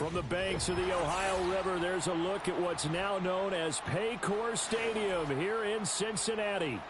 From the banks of the Ohio River, there's a look at what's now known as Paycor Stadium here in Cincinnati.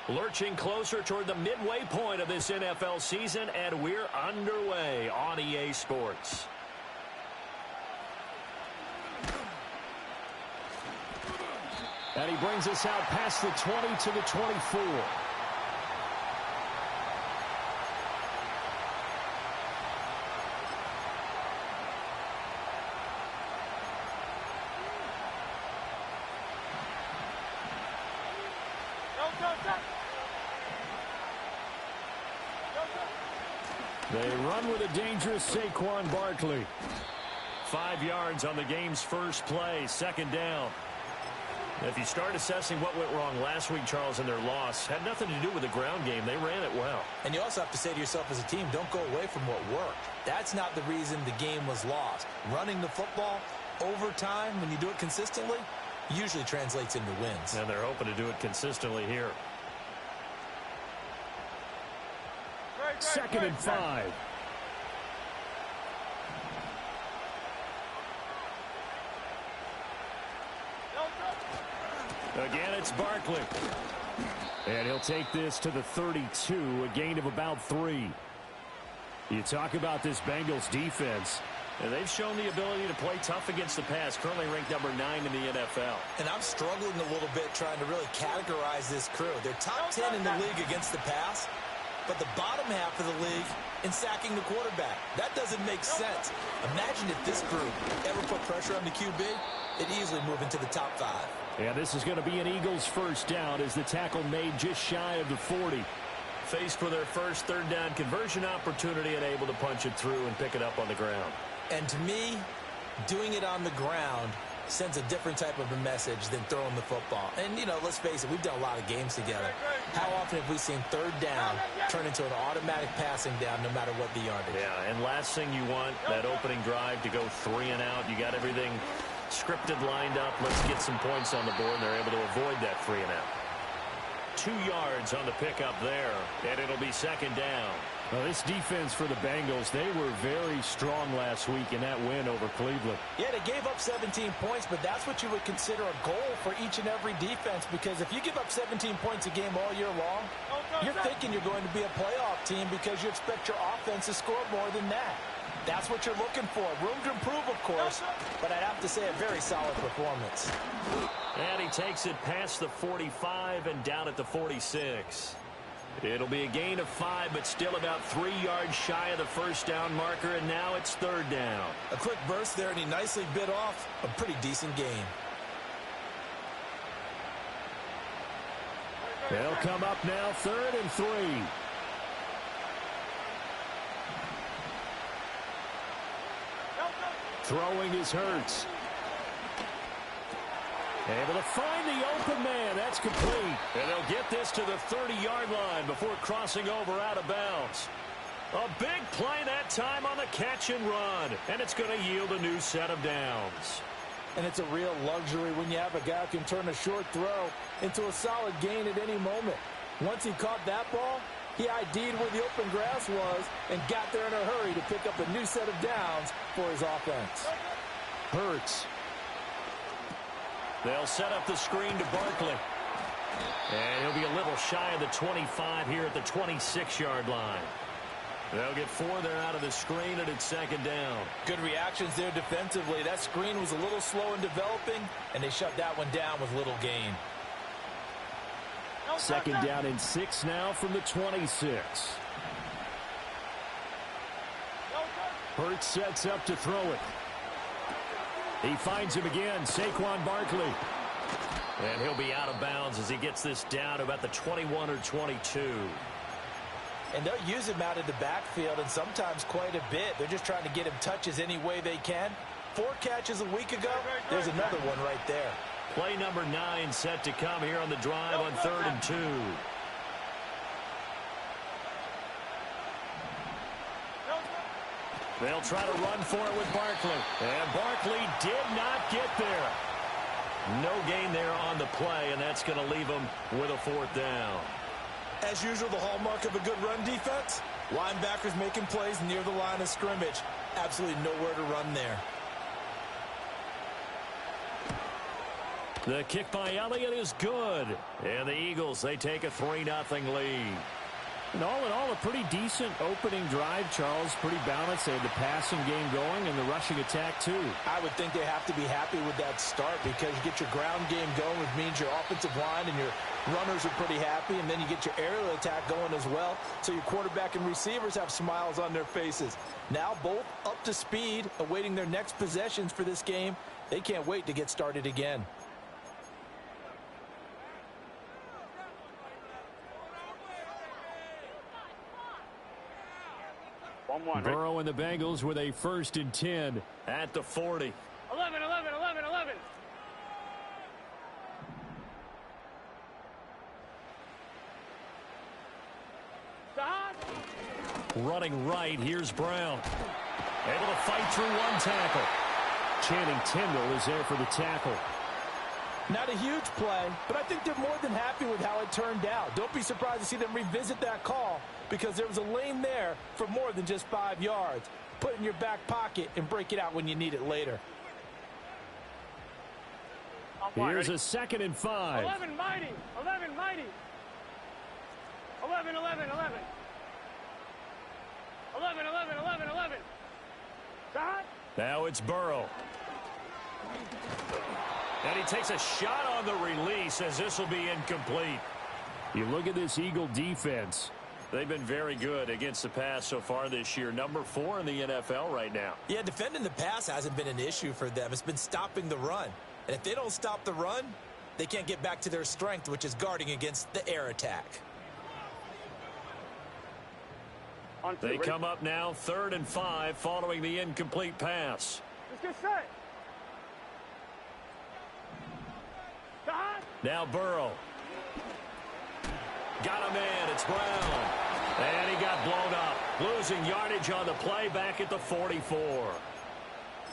Lurching closer toward the midway point of this NFL season, and we're underway on EA Sports. And he brings us out past the 20 to the 24. They run with a dangerous Saquon Barkley. 5 yards on the game's first play, second down. If you start assessing what went wrong last week, Charles, in their loss, had nothing to do with the ground game. They ran it well. And you also have to say to yourself as a team, don't go away from what worked. That's not the reason the game was lost. Running the football over time, when you do it consistently, usually translates into wins. And they're hoping to do it consistently here. Second and 5. Again, it's Barkley. And he'll take this to the 32, a gain of about 3. You talk about this Bengals defense, and they've shown the ability to play tough against the pass, currently ranked number 9 in the NFL. And I'm struggling a little bit trying to really categorize this crew. They're top 10 in the league against the pass, but the bottom half of the league in sacking the quarterback. That doesn't make sense. Imagine if this group ever put pressure on the QB, it'd easily move into the top 5. Yeah, this is going to be an Eagles first down as the tackle made just shy of the 40. Faced with their first third down conversion opportunity and able to punch it through and pick it up on the ground. And to me, doing it on the ground sends a different type of a message than throwing the football. And, you know, let's face it, we've done a lot of games together. How often have we seen third down turn into an automatic passing down no matter what the yardage? Yeah, and last thing you want, that opening drive to go 3 and out. You got everything scripted, lined up. Let's get some points on the board, and they're able to avoid that 3 and out. 2 yards on the pickup there, and it'll be second down. Well, this defense for the Bengals, they were very strong last week in that win over Cleveland. Yeah, they gave up 17 points, but that's what you would consider a goal for each and every defense, because if you give up 17 points a game all year long, you're thinking you're going to be a playoff team because you expect your offense to score more than that. That's what you're looking for. Room to improve, of course, but I'd have to say a very solid performance. And he takes it past the 45 and down at the 46. It'll be a gain of 5, but still about 3 yards shy of the first down marker, and now it's third down. A quick burst there, and he nicely bit off a pretty decent gain. They'll come up now, 3rd and 3. Throwing is Hurts. Able to find the open man. That's complete. And they'll get this to the 30-yard line before crossing over out of bounds. A big play that time on the catch and run. And it's going to yield a new set of downs. And it's a real luxury when you have a guy who can turn a short throw into a solid gain at any moment. Once he caught that ball, he ID'd where the open grass was and got there in a hurry to pick up a new set of downs for his offense. Hurts. They'll set up the screen to Barkley. And he'll be a little shy of the 25 here at the 26-yard line. They'll get 4 there out of the screen, and it's second down. Good reactions there defensively. That screen was a little slow in developing, and they shut that one down with little gain. Second down and 6 now from the 26. Hurts sets up to throw it. He finds him again, Saquon Barkley. And he'll be out of bounds as he gets this down to about the 21 or 22. And they'll use him out of the backfield, and sometimes quite a bit. They're just trying to get him touches any way they can. 4 catches a week ago, there's another one right there. Play number 9 set to come here on the drive on 3rd and 2. They'll try to run for it with Barkley. And Barkley did not get there. No gain there on the play, and that's going to leave them with a 4th down. As usual, the hallmark of a good run defense, linebackers making plays near the line of scrimmage. Absolutely nowhere to run there. The kick by Elliott is good. And the Eagles, they take a 3-0 lead. And all in all, a pretty decent opening drive, Charles. Pretty balanced. They had the passing game going and the rushing attack, too. I would think they have to be happy with that start because you get your ground game going, which means your offensive line and your runners are pretty happy, and then you get your aerial attack going as well. So your quarterback and receivers have smiles on their faces. Now both up to speed, awaiting their next possessions for this game. They can't wait to get started again. Burrow and the Bengals with a 1st and 10 at the 40. 11, 11, 11, 11. Running right, here's Brown. Able to fight through one tackle. Channing Tindall is there for the tackle. Not a huge play, but I think they're more than happy with how it turned out. Don't be surprised to see them revisit that call because there was a lane there for more than just 5 yards. Put it in your back pocket and break it out when you need it later. Here's a 2nd and 5. 11 mighty. 11 mighty. 11, 11, 11. 11, 11, 11, 11. Shot. Now it's Burrow. And he takes a shot on the release as this will be incomplete. You look at this Eagle defense. They've been very good against the pass so far this year. Number 4 in the NFL right now. Yeah, defending the pass hasn't been an issue for them. It's been stopping the run. And if they don't stop the run, they can't get back to their strength, which is guarding against the air attack. They come up now 3rd and 5 following the incomplete pass. Let's get set. Now Burrow. Got him in. It's Brown. And he got blown up. Losing yardage on the play back at the 44.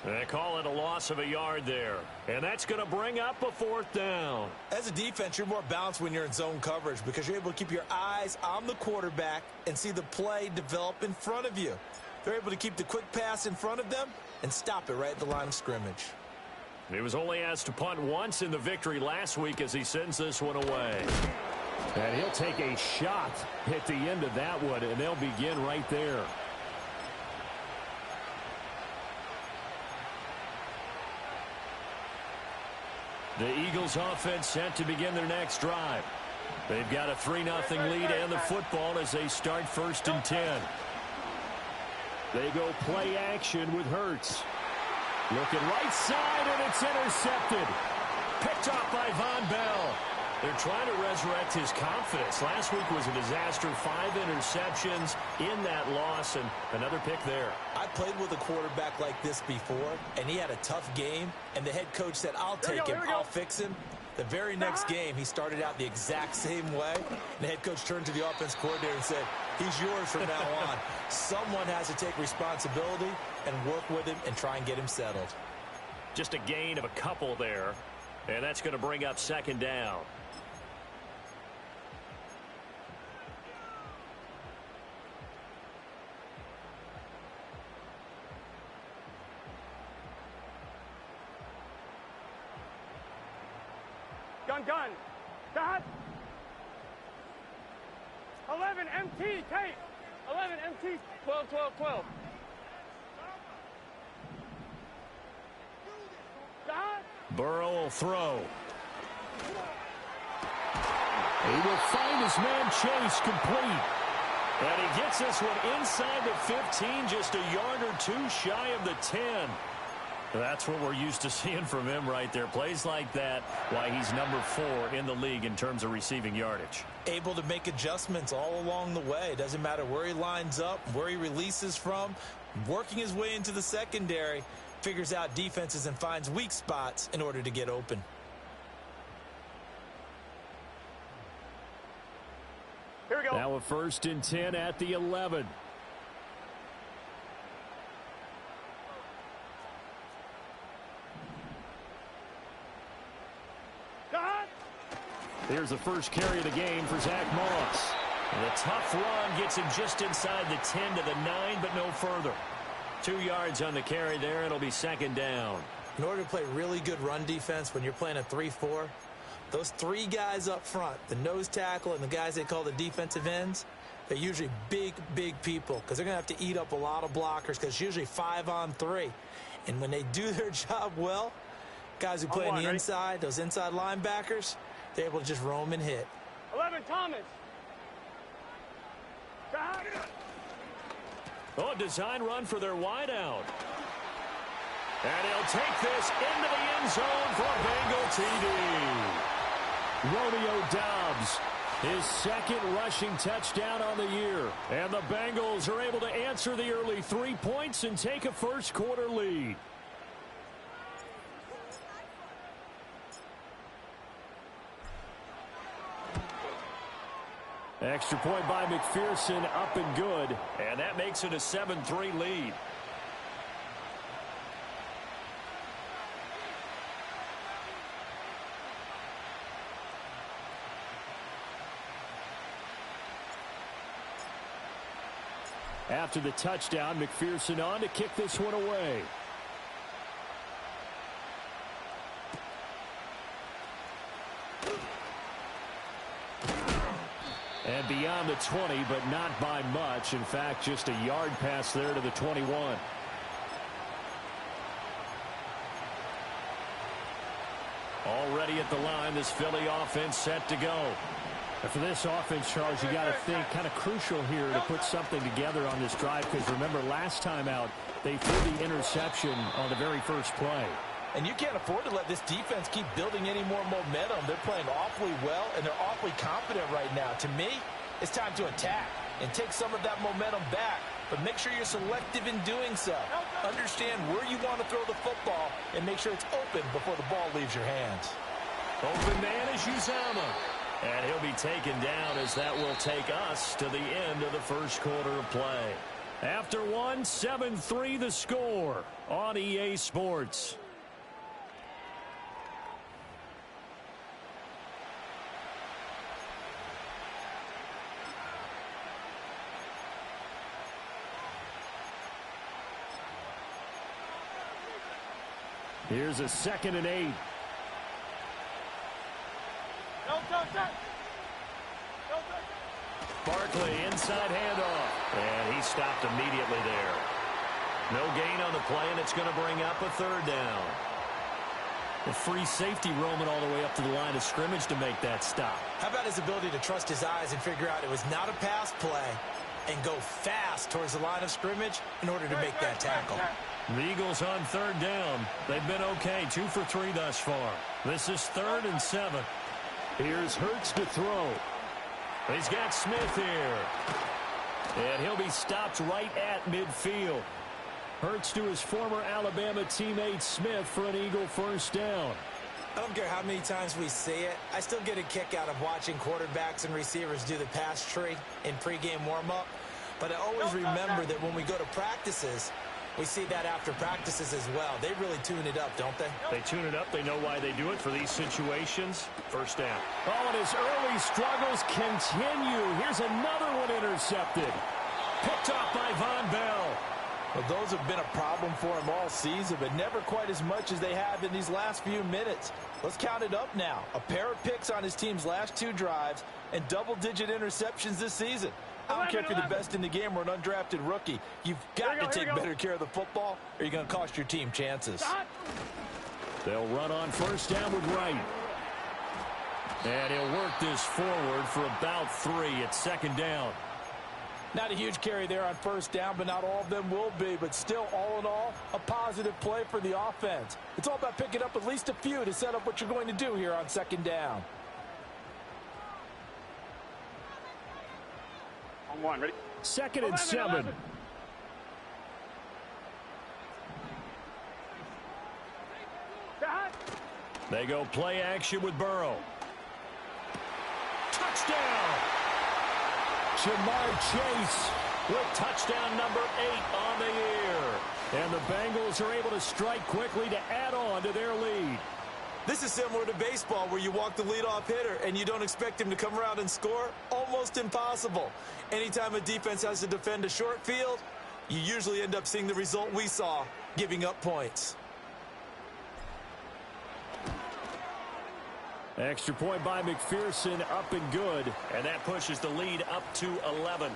They call it a loss of a yard there. And that's going to bring up a 4th down. As a defense, you're more balanced when you're in zone coverage because you're able to keep your eyes on the quarterback and see the play develop in front of you. They're able to keep the quick pass in front of them and stop it right at the line of scrimmage. He was only asked to punt once in the victory last week as he sends this one away. And he'll take a shot at the end of that one, and they'll begin right there. The Eagles offense set to begin their next drive. They've got a 3-0 lead and the football as they start 1st and 10. They go play action with Hurts. Looking right side, and it's intercepted. Picked off by Von Bell. They're trying to resurrect his confidence. Last week was a disaster. 5 interceptions in that loss, and another pick there. I played with a quarterback like this before, and he had a tough game, and the head coach said, I'll take him, I'll fix him. The very next game, he started out the exact same way. The head coach turned to the offense coordinator and said, he's yours from now on. Someone has to take responsibility and work with him and try and get him settled. Just a gain of a couple there, and that's going to bring up 2nd down. Gun. Dot. 11 MT tape. 11 MT. 12, 12, 12. Dot. Burrow will throw. He will find his man Chase complete. And he gets this one inside the 15, just a yard or 2 shy of the 10. That's what we're used to seeing from him right there. Plays like that, why he's number 4 in the league in terms of receiving yardage. Able to make adjustments all along the way. Doesn't matter where he lines up, where he releases from. Working his way into the secondary, figures out defenses and finds weak spots in order to get open. Here we go. Now a 1st and 10 at the 11. Here's the first carry of the game for Zach Moss. And the tough run gets him just inside the 10 to the 9, but no further. 2 yards on the carry there. It'll be second down. In order to play really good run defense when you're playing a 3-4, those 3 guys up front, the nose tackle and the guys they call the defensive ends, they're usually big, big people because they're going to have to eat up a lot of blockers because it's usually 5-on-3. And when they do their job well, guys who play on the inside, those inside linebackers, they're able to just roam and hit. 11, Thomas. Oh, design run for their wideout. And he'll take this into the end zone for a Bengal TD. Romeo Doubs, his second rushing touchdown on the year. And the Bengals are able to answer the early 3 points and take a first quarter lead. Extra point by McPherson, up and good. And that makes it a 7-3 lead. After the touchdown, McPherson on to kick this one away. And beyond the 20, but not by much. In fact, just a yard pass there to the 21. Already at the line, this Philly offense set to go. And for this offense, Charles, you got to think kind of crucial here to put something together on this drive, because remember last time out, they threw the interception on the very first play. And you can't afford to let this defense keep building any more momentum. They're playing awfully well, and they're awfully confident right now. To me, it's time to attack and take some of that momentum back, but make sure you're selective in doing so. Understand where you want to throw the football and make sure it's open before the ball leaves your hands. Open man is Uzama. And he'll be taken down as that will take us to the end of the first quarter of play. After one, 7-3 the score on EA Sports. Here's a 2nd and 8. Barkley inside handoff. And he stopped immediately there. No gain on the play, and it's going to bring up a 3rd down. The free safety roaming all the way up to the line of scrimmage to make that stop. How about his ability to trust his eyes and figure out it was not a pass play and go fast towards the line of scrimmage in order to make that tackle. The Eagles on 3rd down. They've been okay, 2 for 3 thus far. This is 3rd and 7. Here's Hurts to throw. He's got Smith here. And he'll be stopped right at midfield. Hurts to his former Alabama teammate Smith for an Eagle 1st down. I don't care how many times we see it. I still get a kick out of watching quarterbacks and receivers do the pass tree in pregame warm-up. But I always remember that when we go to practices, we see that after practices as well. They really tune it up, don't they? They tune it up. They know why they do it for these situations. 1st down. Oh, and his early struggles continue. Here's another one intercepted. Picked off by Von Bell. Well, those have been a problem for him all season, but never quite as much as they have in these last few minutes. Let's count it up now. A pair of picks on his team's last 2 drives and double-digit interceptions this season. I don't care if you're the best in the game or an undrafted rookie. You've got to take better care of the football, or you're going to cost your team chances. They'll run on 1st down with Wright. And he'll work this forward for about 3 at 2nd down. Not a huge carry there on 1st down, but not all of them will be. But still, all in all, a positive play for the offense. It's all about picking up at least a few to set up what you're going to do here on 2nd down. On 1, ready? 2nd and 7. 11. They go play action with Burrow. Touchdown! Jamar Chase with touchdown number 8 on the year. And the Bengals are able to strike quickly to add on to their lead. This is similar to baseball where you walk the leadoff hitter and you don't expect him to come around and score. Almost impossible. Anytime a defense has to defend a short field, you usually end up seeing the result we saw, giving up points. Extra point by McPherson, up and good. And that pushes the lead up to 11.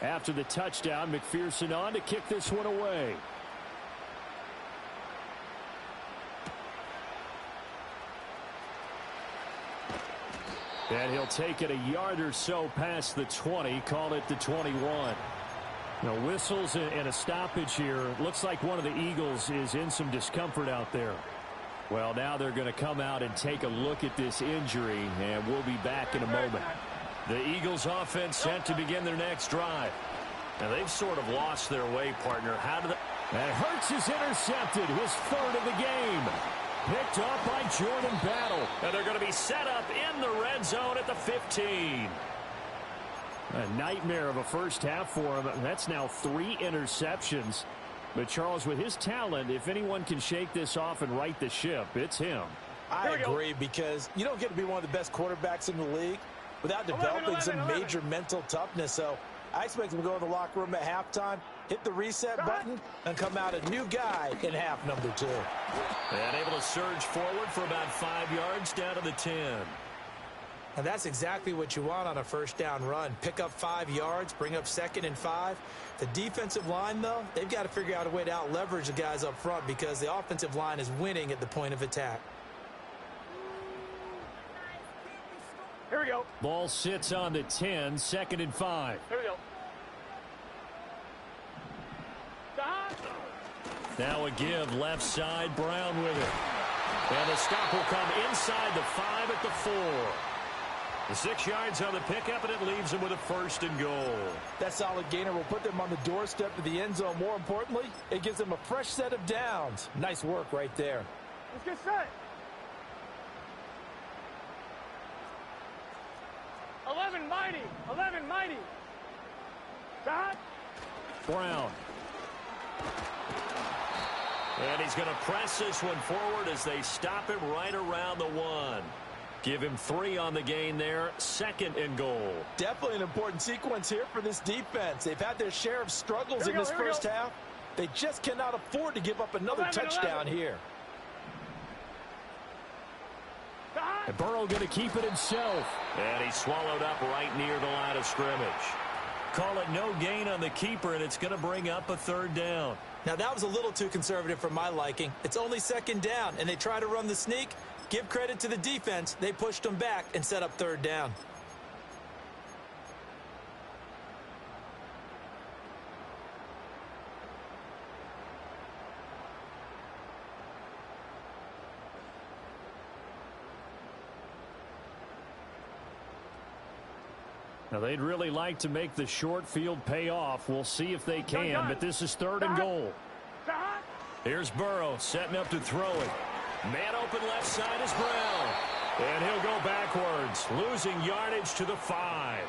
After the touchdown, McPherson on to kick this one away. And he'll take it a yard or so past the 20, call it the 21. Now, whistles and a stoppage here. Looks like one of the Eagles is in some discomfort out there. Well, now they're going to come out and take a look at this injury, and we'll be back in a moment. The Eagles offense set to begin their next drive. Now, they've sort of lost their way, partner. How do they... And Hurts is intercepted, his third of the game. Picked up by Jordan Battle. And they're going to be set up in the red zone at the 15. A nightmare of a first half for him. That's now 3 interceptions. But, Charles, with his talent, if anyone can shake this off and right the ship, it's him. I agree, because you don't get to be one of the best quarterbacks in the league without developing some major mental toughness. So I expect him to go in the locker room at halftime, hit the reset button, and come out a new guy in half number 2. And able to surge forward for about 5 yards down to the 10. And that's exactly what you want on a first down run. Pick up 5 yards, bring up 2nd and 5. The defensive line, though, they've got to figure out a way to out-leverage the guys up front because the offensive line is winning at the point of attack. Here we go. Ball sits on the 10, 2nd and 5. Here we go. Now a give left side, Brown with it. And the stop will come inside the 5 at the 4. The 6 yards on the pickup, and it leaves them with a 1st and goal. That solid gainer will put them on the doorstep of the end zone. More importantly, it gives them a fresh set of downs. Nice work right there. Let's get set. 11 mighty. 11 mighty. Shot. Brown. And he's going to press this one forward as they stop him right around the 1. Give him 3 on the gain there. 2nd and goal. Definitely an important sequence here for this defense. They've had their share of struggles in this first half. They just cannot afford to give up another touchdown here. And Burrow going to keep it himself. And he's swallowed up right near the line of scrimmage. Call it no gain on the keeper, and it's going to bring up a 3rd down. Now, that was a little too conservative for my liking. It's only 2nd down, and they try to run the sneak. Give credit to the defense. They pushed them back and set up 3rd down. Now, they'd really like to make the short field pay off. We'll see if they can, but this is 3rd and goal. Here's Burrow setting up to throw it. Man open left side is Brown. And he'll go backwards, losing yardage to the 5.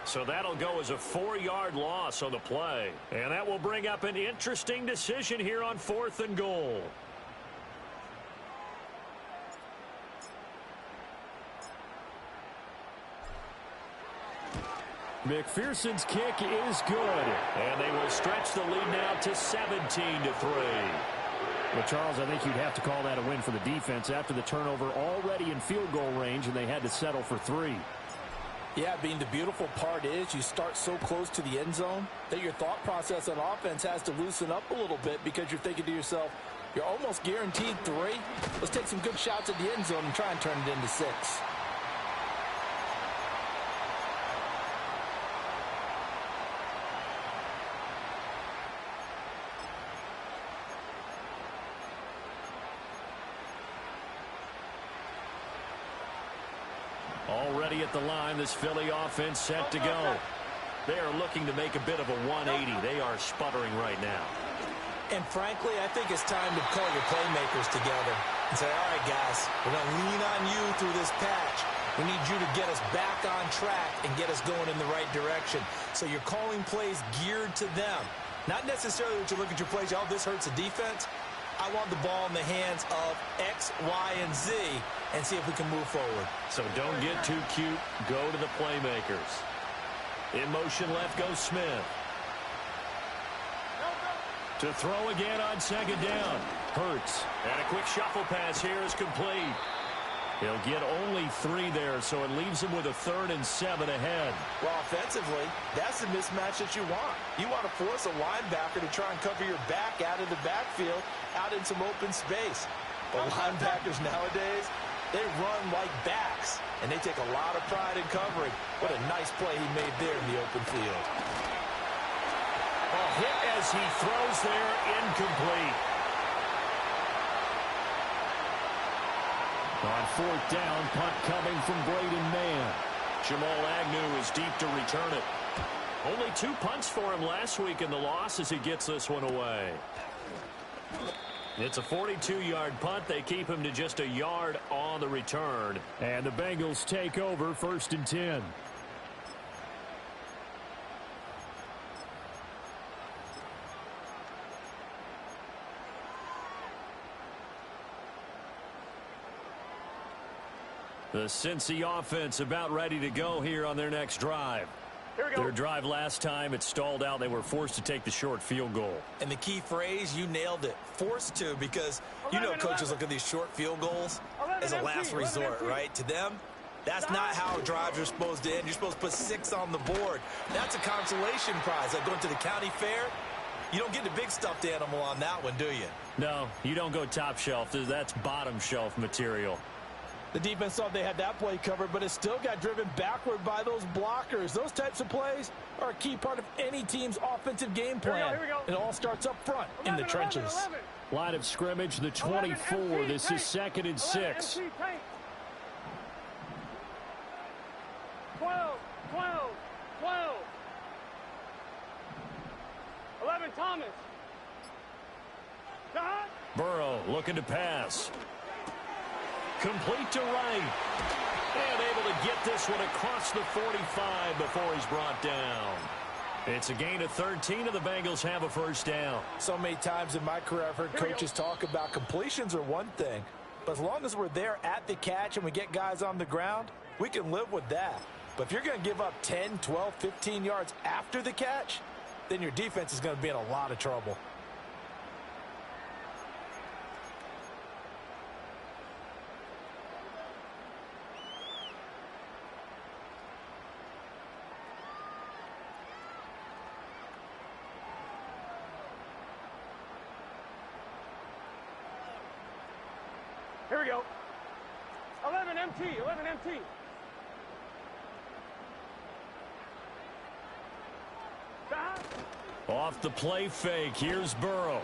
So that'll go as a 4-yard loss on the play. And that will bring up an interesting decision here on 4th and goal. McPherson's kick is good. And they will stretch the lead now to 17-3. Well, Charles, I think you'd have to call that a win for the defense after the turnover already in field goal range, and they had to settle for 3. Yeah, Bean, the beautiful part is you start so close to the end zone that your thought process on offense has to loosen up a little bit because you're thinking to yourself, you're almost guaranteed 3. Let's take some good shots at the end zone and try and turn it into 6. Already at the line, this Philly offense set to go. They are looking to make a bit of a 180. They are sputtering right now. And frankly, I think it's time to call your playmakers together and say, all right, guys, we're going to lean on you through this patch. We need you to get us back on track and get us going in the right direction. So you're calling plays geared to them. Not necessarily that you look at your plays, oh, this hurts the defense. I want the ball in the hands of X, Y, and Z and see if we can move forward. So don't get too cute. Go to the playmakers. In motion left goes Smith. To throw again on second down. Hurts. And a quick shuffle pass here is complete. He'll get only 3 there, so it leaves him with a 3rd and 7 ahead. Well, offensively, that's the mismatch that you want. You want to force a linebacker to try and cover your back out of the backfield, out in some open space. But linebackers nowadays, they run like backs, and they take a lot of pride in covering. What a nice play he made there in the open field. A hit as he throws there, incomplete. On 4th down, punt coming from Braden Mann. Jamal Agnew is deep to return it. Only 2 punts for him last week in the loss as he gets this one away. It's a 42-yard punt. They keep him to just a yard on the return. And the Bengals take over 1st and 10. The Cincy offense about ready to go here on their next drive. Here we go. Their drive last time, it stalled out. They were forced to take the short field goal. And the key phrase, you nailed it, forced to, because you know coaches look at these short field goals as a last resort, right? To them, that's not how drives are supposed to end. You're supposed to put 6 on the board. That's a consolation prize. Like going to the county fair, you don't get the big stuffed animal on that one, do you? No, you don't go top shelf. That's bottom shelf material. The defense thought they had that play covered, but it still got driven backward by those blockers. Those types of plays are a key part of any team's offensive game plan. Here we go. It all starts up front in the trenches. 11. Line of scrimmage, the 24. This is 2nd and 6. 12, 12, 12. 11, Thomas. Dot. Burrow looking to pass. Complete to right. And able to get this one across the 45 before he's brought down. It's a gain of 13, and the Bengals have a 1st down. So many times in my career, I've heard coaches talk about completions are one thing. But as long as we're there at the catch and we get guys on the ground, we can live with that. But if you're going to give up 10, 12, 15 yards after the catch, then your defense is going to be in a lot of trouble. Here we go. 11 MT, 11 MT. Dot. Off the play fake, here's Burrow.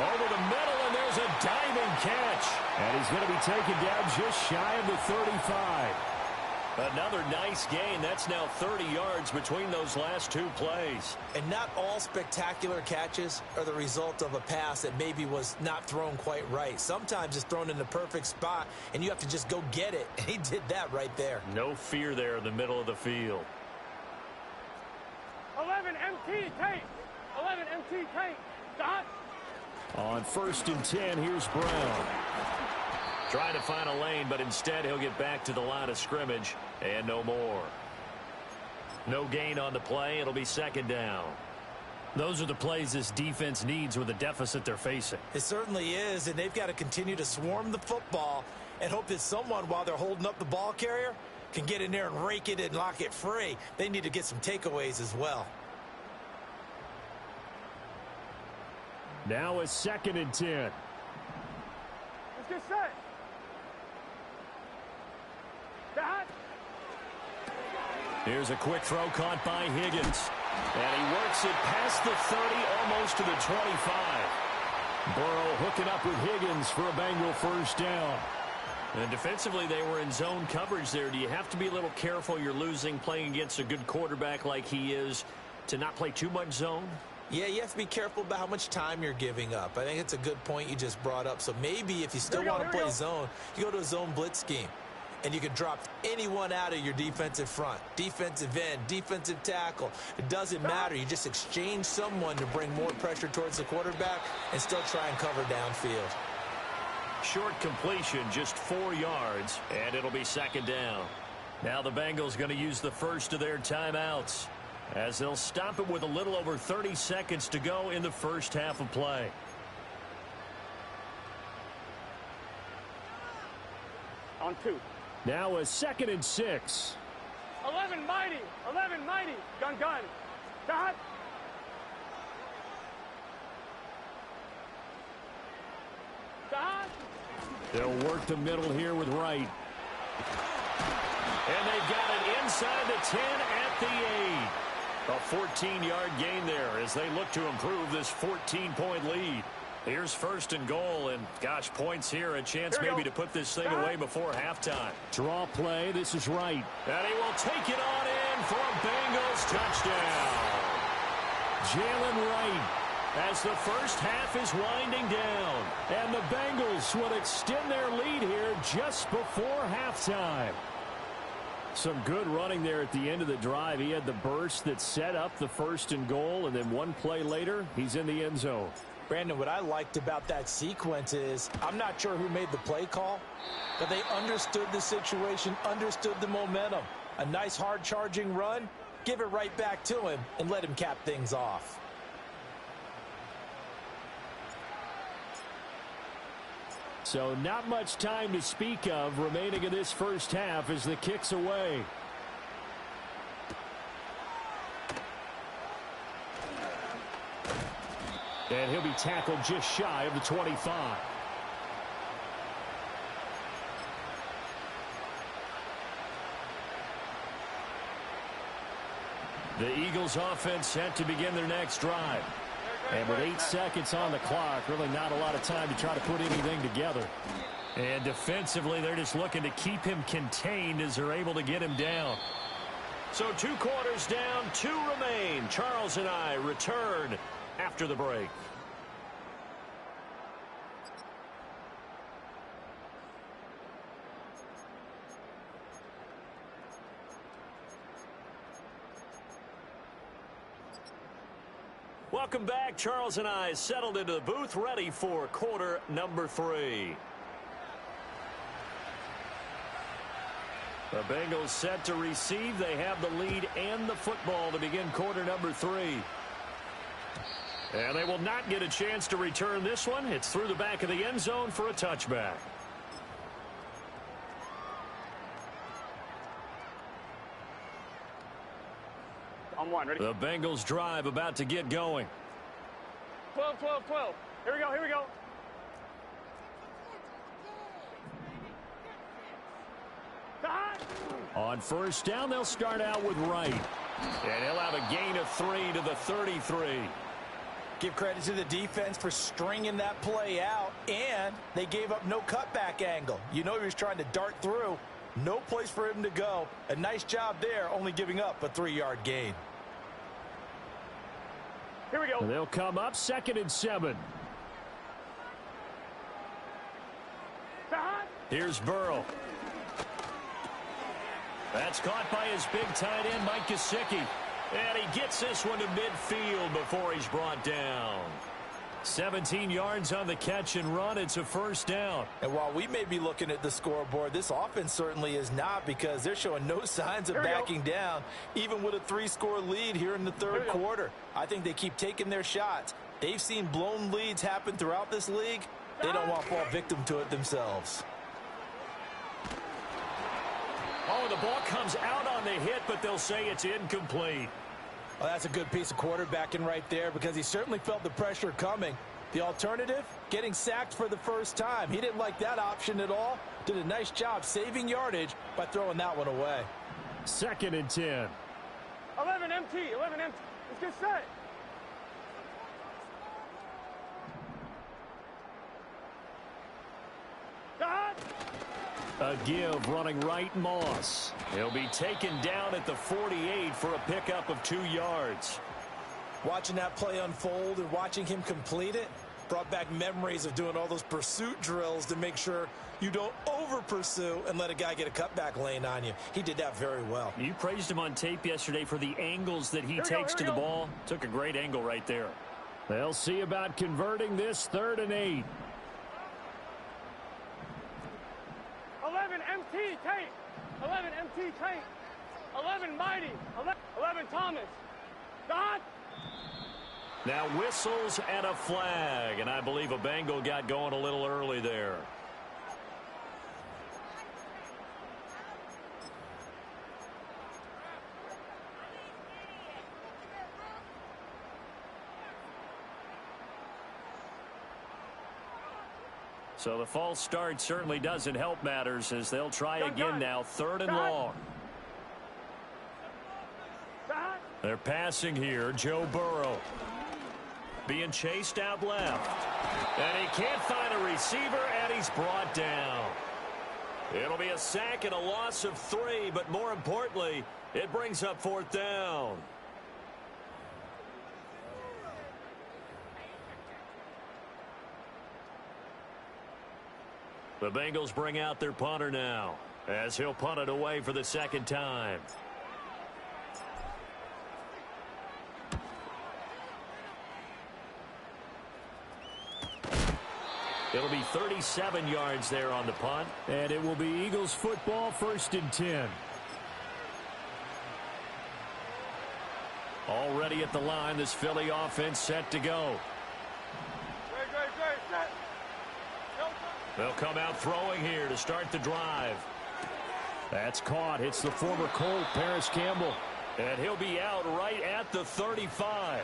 Over the middle, and there's a diving catch. And he's going to be taken down just shy of the 35. Another nice gain. That's now 30 yards between those last 2 plays. And not all spectacular catches are the result of a pass that maybe was not thrown quite right. Sometimes it's thrown in the perfect spot, and you have to just go get it. And he did that right there. No fear there in the middle of the field. 11 MT tape. 11 MT tape. Dot. On 1st and 10, here's Brown. Trying to find a lane, but instead he'll get back to the line of scrimmage and no more. No gain on the play. It'll be 2nd down. Those are the plays this defense needs with the deficit they're facing. It certainly is, and they've got to continue to swarm the football and hope that someone, while they're holding up the ball carrier, can get in there and rake it and lock it free. They need to get some takeaways as well. Now a 2nd and 10. Let's get set. Dot. Here's a quick throw caught by Higgins. And he works it past the 30, almost to the 25. Burrow hooking up with Higgins for a Bengal 1st down. And defensively, they were in zone coverage there. Do you have to be a little careful? You're losing playing against a good quarterback like he is to not play too much zone? Yeah, you have to be careful about how much time you're giving up. I think it's a good point you just brought up. So maybe if you still want to play zone, you go to a zone blitz scheme. and you can drop anyone out of your defensive front. Defensive end, defensive tackle. It doesn't matter. You just exchange someone to bring more pressure towards the quarterback and still try and cover downfield. Short completion, just 4 yards, and it'll be second down. Now the Bengals going to use the first of their timeouts as they'll stop it with a little over 30 seconds to go in the first half of play. On 2. Now a 2nd and 6. 11 mighty. 11 mighty. Gun. Dot. Dot. They'll work the middle here with Wright. And they've got it inside the 10 at the 8. A 14-yard gain there as they look to improve this 14-point lead. Here's 1st and goal, and gosh, points here, a chance maybe to put this thing away before halftime. Draw play, this is Wright. And he will take it on in for a Bengals touchdown. Jalen Wright as the first half is winding down. And the Bengals will extend their lead here just before halftime. Some good running there at the end of the drive. He had the burst that set up the 1st and goal, and then one play later, he's in the end zone. Brandon, what I liked about that sequence is I'm not sure who made the play call, but they understood the situation, understood the momentum. A nice hard-charging run, give it right back to him, and let him cap things off. So not much time to speak of remaining in this first half as the kick's away. And he'll be tackled just shy of the 25. The Eagles offense set to begin their next drive. And with 8 seconds on the clock, really not a lot of time to try to put anything together. And defensively, they're just looking to keep him contained as they're able to get him down. So 2 quarters down, 2 remain. Charles and I return after the break. Welcome back. Charles and I settled into the booth, ready for quarter number 3. The Bengals set to receive. They have the lead and the football to begin quarter number 3. And they will not get a chance to return this one. It's through the back of the end zone for a touchback. On 1, ready? The Bengals drive about to get going. 12. Here we go. Dot. On first down, they'll start out with Wright. And he'll have a gain of 3 to the 33. Give credit to the defense for stringing that play out, and they gave up no cutback angle. You know he was trying to dart through. No place for him to go. A nice job there, only giving up a 3-yard gain. Here we go. And they'll come up 2nd and 7. Dot. Here's Burrow. That's caught by his big tight end, Mike Gesicki. And he gets this one to midfield before he's brought down. 17 yards on the catch and run. It's a first down. And while we may be looking at the scoreboard, this offense certainly is not, because they're showing no signs of backing down, even with a 3-score lead here in the third quarter. I think they keep taking their shots. They've seen blown leads happen throughout this league. They don't want to fall victim to it themselves. Oh, the ball comes out on the hit, but they'll say it's incomplete. Well, that's a good piece of quarterbacking right there, because he certainly felt the pressure coming. The alternative, getting sacked for the first time. He didn't like that option at all. Did a nice job saving yardage by throwing that one away. 2nd and 10. 11 MT. Let's get set. Dot. A give running right, Moss. He'll be taken down at the 48 for a pickup of 2 yards. Watching that play unfold and watching him complete it, Brought back memories of doing all those pursuit drills to make sure you don't over-pursue and let a guy get a cutback lane on you. He did that very well. You praised him on tape yesterday for the angles that he takes to the ball. Took a great angle right there. They'll see about converting this 3rd and 8. 11 MT Tate. 11 MT Tate. 11 Mighty. 11 Thomas. Don. Now whistles and a flag, and I believe a Bengal got going a little early there. So the false start certainly doesn't help matters as they'll try again now, 3rd and long. They're passing here. Joe Burrow being chased out left. And he can't find a receiver, and he's brought down. It'll be a sack and a loss of 3, but more importantly, it brings up 4th down. The Bengals bring out their punter now as he'll punt it away for the 2nd time. It'll be 37 yards there on the punt. And it will be Eagles football, 1st and 10. Already at the line, this Philly offense set to go. They'll come out throwing here to start the drive. That's caught. Hits the former Colt, Paris Campbell. And he'll be out right at the 35.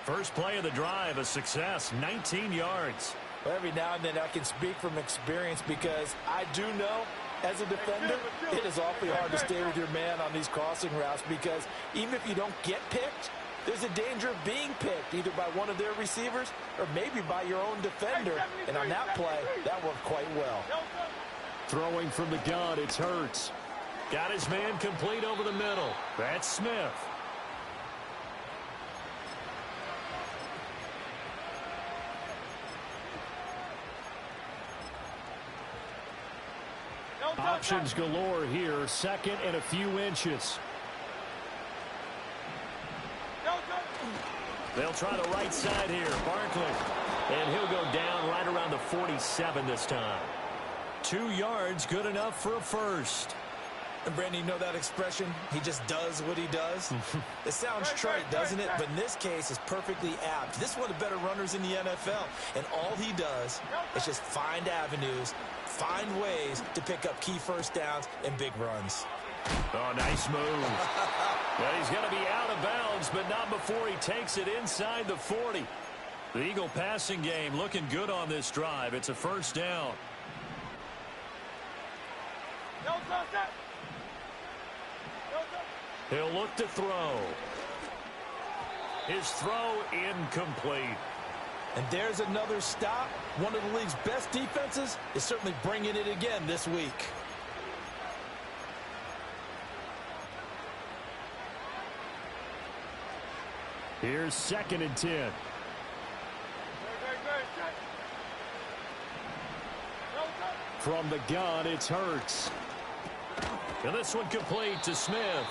First play of the drive, a success, 19 yards. Well, every now and then I can speak from experience because I do know as a defender it is awfully hard to stay with your man on these crossing routes because even if you don't get picked, there's a danger of being picked either by one of their receivers or maybe by your own defender. And on that play, that worked quite well. Throwing from the gun, it's Hurts. Got his man complete over the middle. That's Smith. Options galore here. 2nd and a few inches. They'll try the right side here. Barkley. And he'll go down right around the 47 this time. 2 yards, good enough for a first. And Brandon, you know that expression? He just does what he does. It sounds trite, doesn't it? But in this case, it's perfectly apt. This is one of the better runners in the NFL. And all he does is just find avenues, find ways to pick up key first downs and big runs. Oh, nice move. Well, he's going to be out of bounds, but not before he takes it inside the 40. The Eagle passing game looking good on this drive. It's a 1st down. He'll look to throw. His throw incomplete. And there's another stop. One of the league's best defenses is certainly bringing it again this week. Here's 2nd and 10. From the gun, it's Hurts. And this one complete to Smith.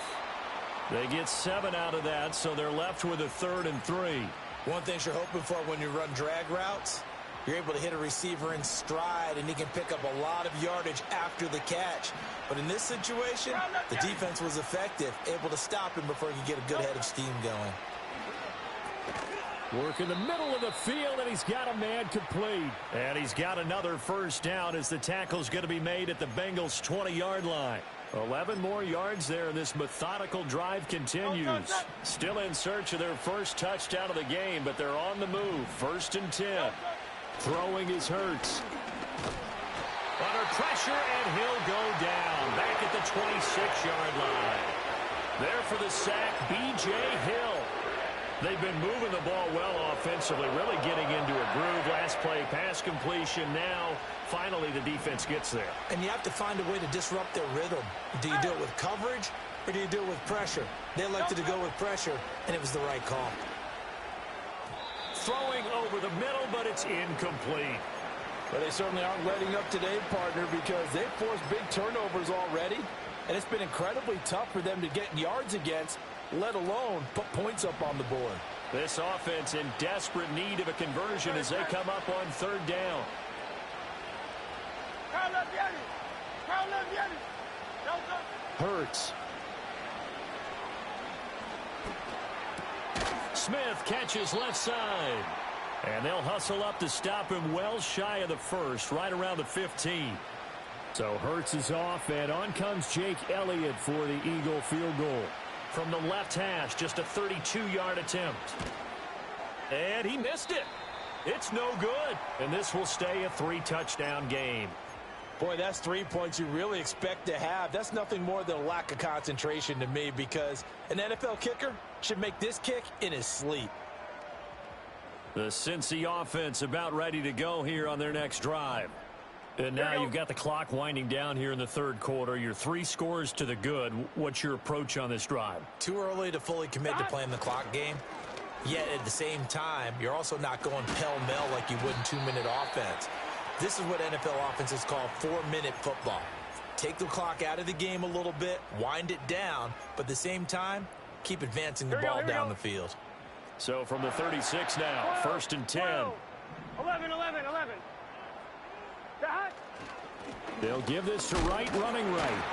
They get 7 out of that, so they're left with a 3rd and 3. One thing you're hoping for when you run drag routes, you're able to hit a receiver in stride, and he can pick up a lot of yardage after the catch. But in this situation, the defense was effective, able to stop him before he could get a good head of steam going. Work in the middle of the field, and he's got a man complete. And he's got another 1st down as the tackle's going to be made at the Bengals' 20-yard line. 11 more yards there, and this methodical drive continues. Still in search of their first touchdown of the game, but they're on the move. 1st and 10. Throwing is Hurts. Under pressure, and he'll go down. Back at the 26-yard line. There for the sack, B.J. Hill. They've been moving the ball well offensively, really getting into a groove. Last play, pass completion. Now, finally, the defense gets there. And you have to find a way to disrupt their rhythm. Do you do it with coverage, or do you do it with pressure? They elected to go with pressure, and it was the right call. throwing over the middle, but it's incomplete. But they certainly aren't letting up today, partner, because they've forced big turnovers already, and it's been incredibly tough for them to get yards against, let alone put points up on the board. This offense in desperate need of a conversion as they come up on third down. Hurts. Smith catches left side. And they'll hustle up to stop him well shy of the first, right around the 15. So Hurts is off, and on comes Jake Elliott for the Eagle field goal. From the left hash, just a 32-yard attempt. And he missed it. It's no good. And this will stay a 3-touchdown game. Boy, that's 3 points you really expect to have. That's nothing more than a lack of concentration to me, because an NFL kicker should make this kick in his sleep. The Cincy offense about ready to go here on their next drive. And now you've got the clock winding down here in the third quarter. Your 3 scores to the good. What's your approach on this drive? Too early to fully commit to playing the clock game. Yet at the same time, you're also not going pell-mell like you would in 2-minute offense. This is what NFL offenses call 4-minute football. Take the clock out of the game a little bit, wind it down, but at the same time, keep advancing the ball down the field. So from the 36 now, 1st and 10. 11. They'll give this to Wright, running right.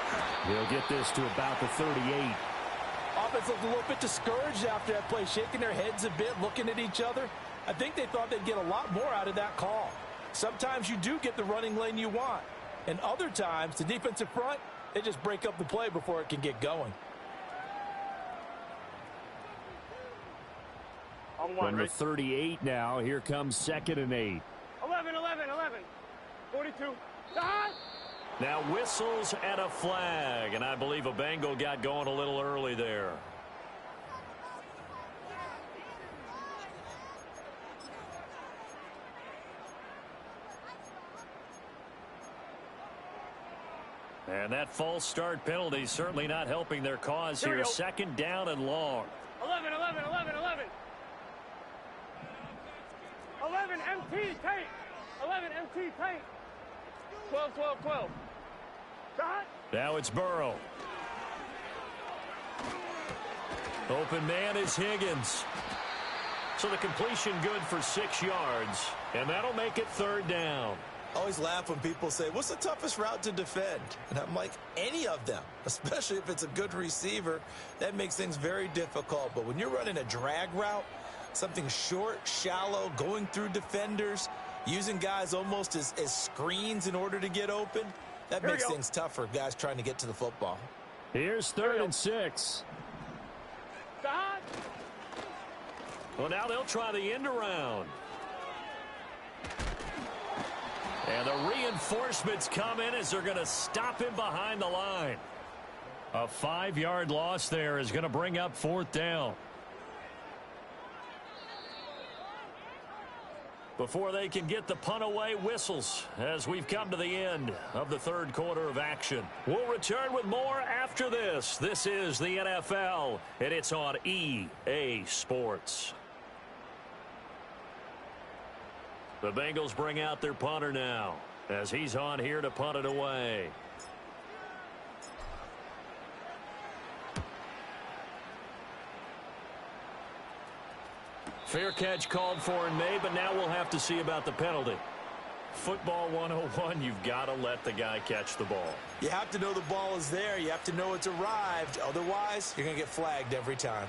They'll get this to about the 38. Offense looked a little bit discouraged after that play, shaking their heads a bit, looking at each other. I think they thought they'd get a lot more out of that call. Sometimes you do get the running lane you want. And other times, the defensive front, they just break up the play before it can get going. From the 38 now, here comes 2nd and 8. 11. 42. Now whistles and a flag, and I believe a Bengal got going a little early there. And that false start penalty certainly not helping their cause here. 2nd down and long. 11. 11 MT tape. 11 MT tape. 12. Now it's Burrow. Open man is Higgins. So the completion good for 6 yards, and that'll make it 3rd down. I always laugh when people say, what's the toughest route to defend? And I'm like, any of them, especially if it's a good receiver. That makes things very difficult. But when you're running a drag route, something short, shallow, going through defenders, using guys almost as screens in order to get open, that makes things tough for guys trying to get to the football. Here's 3rd and 6. Well, now they'll try the end around. And the reinforcements come in as they're going to stop him behind the line. A 5-yard loss there is going to bring up 4th down. Before they can get the punt away, whistles as we've come to the end of the 3rd quarter of action. We'll return with more after this. This is the NFL, and it's on EA Sports. The Bengals bring out their punter now as he's on here to punt it away. Fair catch called for and made, but now we'll have to see about the penalty. Football 101, you've got to let the guy catch the ball. You have to know the ball is there. You have to know it's arrived. Otherwise, you're going to get flagged every time.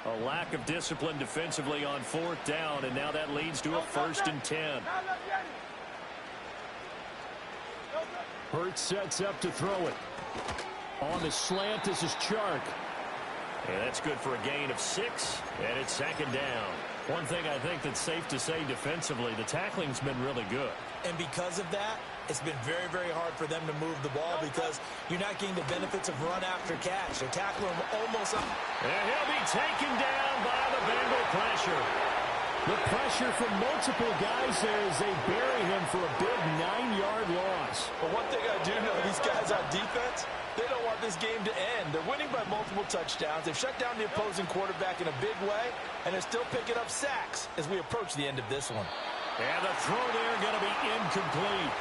A lack of discipline defensively on 4th down, and now that leads to a 1st and 10. Hurts sets up to throw it. On the slant, this is Chark. And that's good for a gain of 6, and it's 2nd down. One thing I think that's safe to say defensively, the tackling's been really good. And because of that, it's been very, very hard for them to move the ball because you're not getting the benefits of run after catch. They tackle him almost up. And he'll be taken down by the Bengal pressure. The pressure from multiple guys there as they bury him for a big 9-yard loss. But one thing I do know, these guys on defense, they don't want this game to end. They're winning by multiple touchdowns. They've shut down the opposing quarterback in a big way, and they're still picking up sacks as we approach the end of this one. And the throw there going to be incomplete.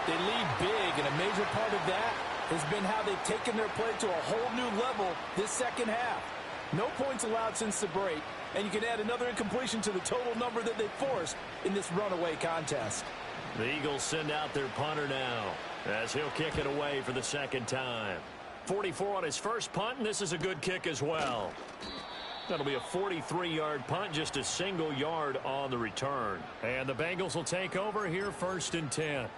They lead big, and a major part of that has been how they've taken their play to a whole new level this second half. No points allowed since the break, and you can add another incompletion to the total number that they forced in this runaway contest. The Eagles send out their punter now as he'll kick it away for the second time. 44 on his first punt, and this is a good kick as well. That'll be a 43-yard punt, just a single yard on the return. And the Bengals will take over here, 1st and 10.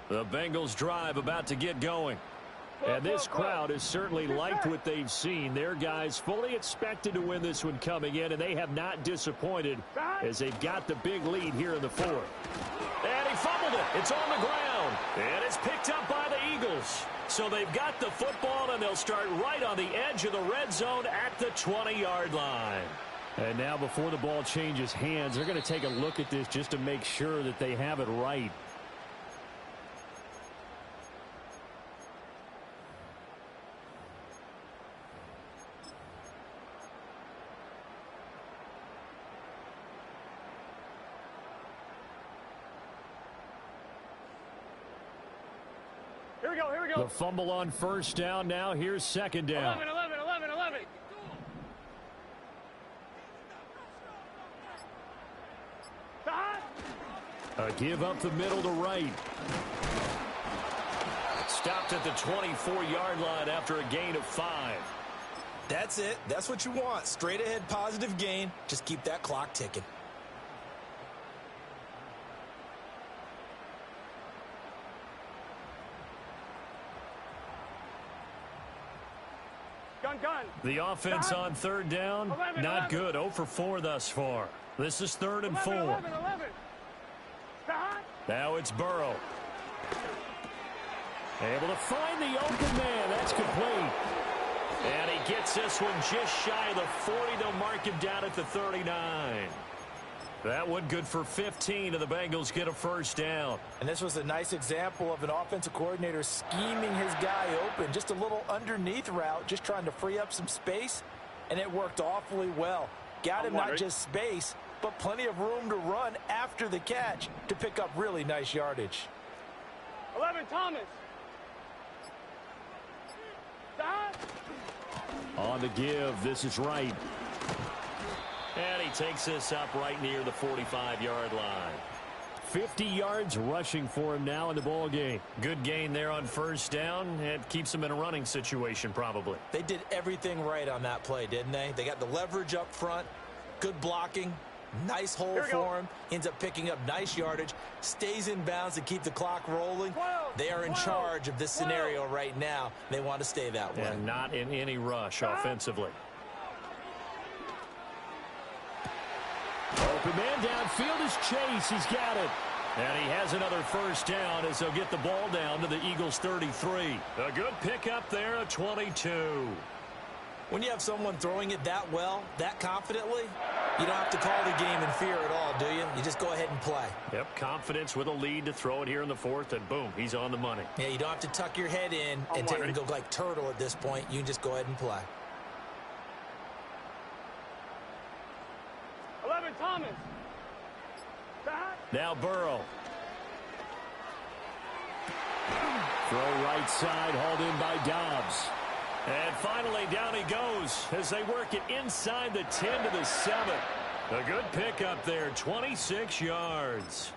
The Bengals drive about to get going. And this crowd has certainly liked what they've seen. Their guys fully expected to win this one coming in, and they have not disappointed as they've got the big lead here in the 4th. And he fumbled it. It's on the ground. And it's picked up by the Eagles. So they've got the football, and they'll start right on the edge of the red zone at the 20-yard line. And now before the ball changes hands, they're going to take a look at this just to make sure that they have it right. Here we go, here we go. The fumble on 1st down now. Here's 2nd down. 11. A give up the middle to right. Stopped at the 24-yard line after a gain of 5. That's it. That's what you want. Straight ahead positive gain. Just keep that clock ticking. Gun. The offense on 3rd down, 11. not good. 0 for 4 thus far. This is 3rd and 4. 11. Now it's Burrow. Able to find the open man. That's complete. And he gets this one just shy of the 40. They'll mark him down at the 39. That one good for 15, and the Bengals get a 1st down. And this was a nice example of an offensive coordinator scheming his guy open. Just a little underneath route, just trying to free up some space, and it worked awfully well. Got him not just space, but plenty of room to run after the catch to pick up really nice yardage. 11, Thomas. On the give, this is right. And he takes this up right near the 45-yard line. 50 yards rushing for him now in the ball game. Good gain there on 1st down. It keeps him in a running situation probably. They did everything right on that play, didn't they? They got the leverage up front, good blocking, nice hole for him, ends up picking up nice yardage, stays in bounds to keep the clock rolling. They are in charge of this scenario right now. They want to stay that way. And not in any rush offensively. Open man downfield is Chase. He's got it. And he has another 1st down as they'll get the ball down to the Eagles' 33. A good pickup there, a 22. When you have someone throwing it that well, that confidently, you don't have to call the game in fear at all, do you? You just go ahead and play. Yep, confidence with a lead to throw it here in the 4th, and boom, he's on the money. Yeah, you don't have to tuck your head in and go like turtle at this point. You can just go ahead and play. 11, Thomas. Now Burrow. Throw right side, hauled in by Dobbs. And finally, down he goes as they work it inside the 10 to the 7. A good pickup there, 26 yards.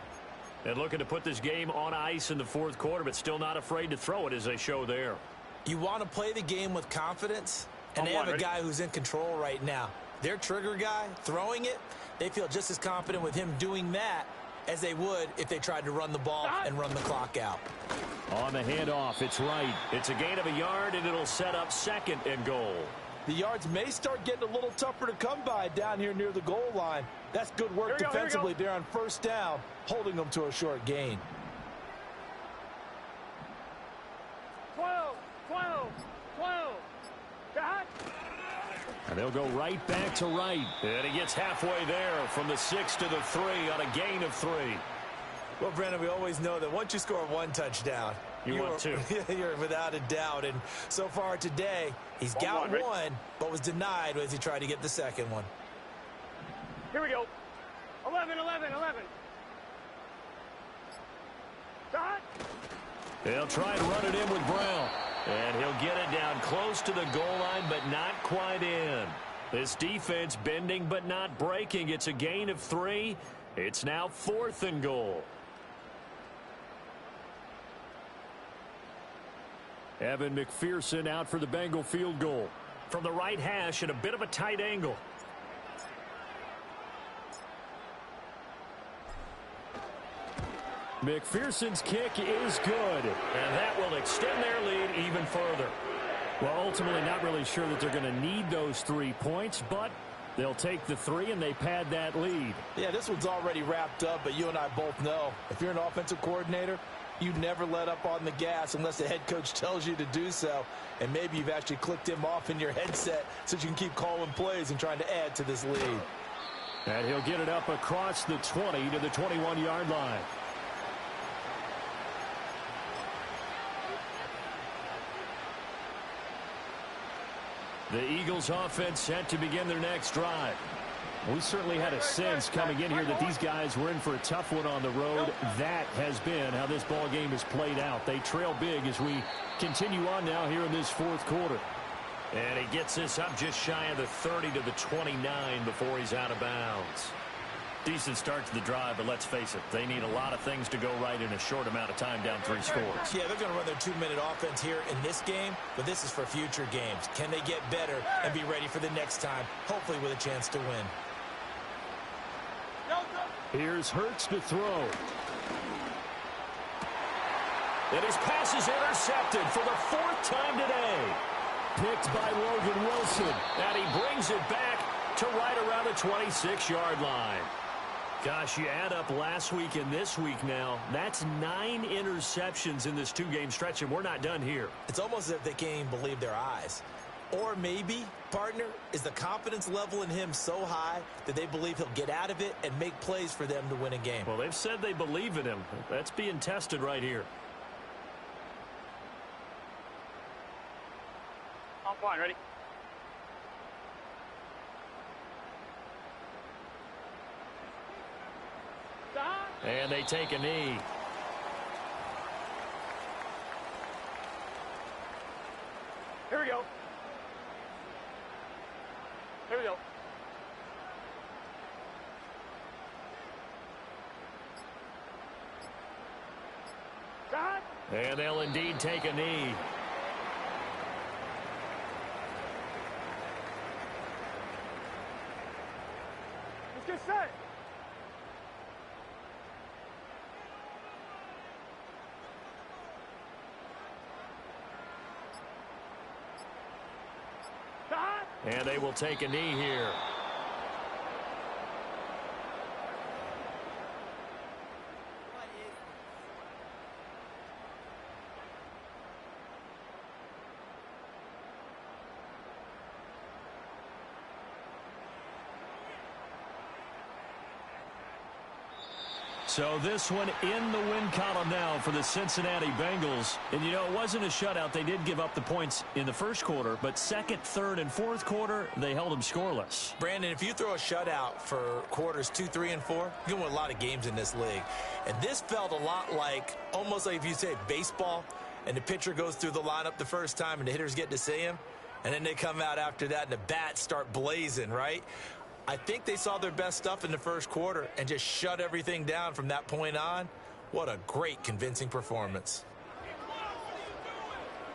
And looking to put this game on ice in the 4th quarter, but still not afraid to throw it as they show there. You want to play the game with confidence, and they have a guy who's in control right now. Their trigger guy, throwing it, they feel just as confident with him doing that as they would if they tried to run the ball and run the clock out. On the handoff, it's right. It's a gain of a yard, and it'll set up 2nd and goal. The yards may start getting a little tougher to come by down here near the goal line. That's good work defensively there on 1st down, holding them to a short gain. 12. And they'll go right back to right. And he gets halfway there from the 6 to the 3 on a gain of 3. Well, Brandon, we always know that once you score one touchdown, you want two. You're without a doubt. And so far today, he's got one, but was denied as he tried to get the second one. Here we go. 11, 11, 11. Dot. They'll try and run it in with Brown. And he'll get it down close to the goal line, but not quite in. This defense bending but not breaking. It's a gain of 3. It's now 4th and goal. Evan McPherson out for the Bengal field goal. From the right hash at a bit of a tight angle. McPherson's kick is good. And that will extend their lead even further. Well, ultimately not really sure that they're going to need those 3 points, but they'll take the 3 and they pad that lead. Yeah, this one's already wrapped up, but you and I both know if you're an offensive coordinator, you never let up on the gas unless the head coach tells you to do so. And maybe you've actually clicked him off in your headset so you can keep calling plays and trying to add to this lead. And he'll get it up across the 20 to the 21-yard line. The Eagles offense set to begin their next drive. We certainly had a sense coming in here that these guys were in for a tough one on the road. That has been how this ball game has played out. They trail big as we continue on now here in this 4th quarter. And he gets this up just shy of the 30 to the 29 before he's out of bounds. Decent start to the drive, but let's face it, they need a lot of things to go right in a short amount of time down 3 scores. Yeah, they're going to run their 2-minute offense here in this game, but this is for future games. Can they get better and be ready for the next time, hopefully with a chance to win? Here's Hurts to throw. And his pass is intercepted for the 4th time today. Picked by Logan Wilson. And he brings it back to right around the 26-yard line. Gosh, you add up last week and this week now, that's 9 interceptions in this 2-game stretch, and we're not done here. It's almost as if they can't even believe their eyes. Or maybe, partner, is the confidence level in him so high that they believe he'll get out of it and make plays for them to win a game. Well, they've said they believe in him. That's being tested right here. I'm fine. Ready? And they take a knee. Here we go. Here we go. Dot. And they'll indeed take a knee. Let's get set. And they will take a knee here. So this one in the win column now for the Cincinnati Bengals. And, you know, it wasn't a shutout. They did give up the points in the first quarter, but second, third, and fourth quarter, they held them scoreless. Brandon, if you throw a shutout for quarters 2, 3, and 4, you can win a lot of games in this league. And this felt a lot like, almost like if you say baseball, and the pitcher goes through the lineup the first time and the hitters get to see him, and then they come out after that and the bats start blazing, right? I think they saw their best stuff in the first quarter and just shut everything down from that point on. What a great, convincing performance.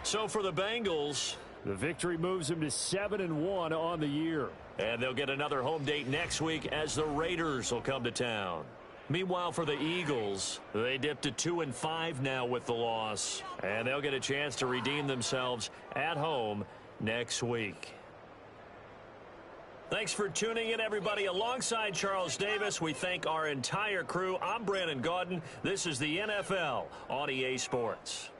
So for the Bengals, the victory moves them to 7-1 on the year. And they'll get another home date next week as the Raiders will come to town. Meanwhile, for the Eagles, they dipped to 2-5 now with the loss. And they'll get a chance to redeem themselves at home next week. Thanks for tuning in, everybody. Alongside Charles Davis, we thank our entire crew. I'm Brandon Gaudin. This is the NFL on EA Sports.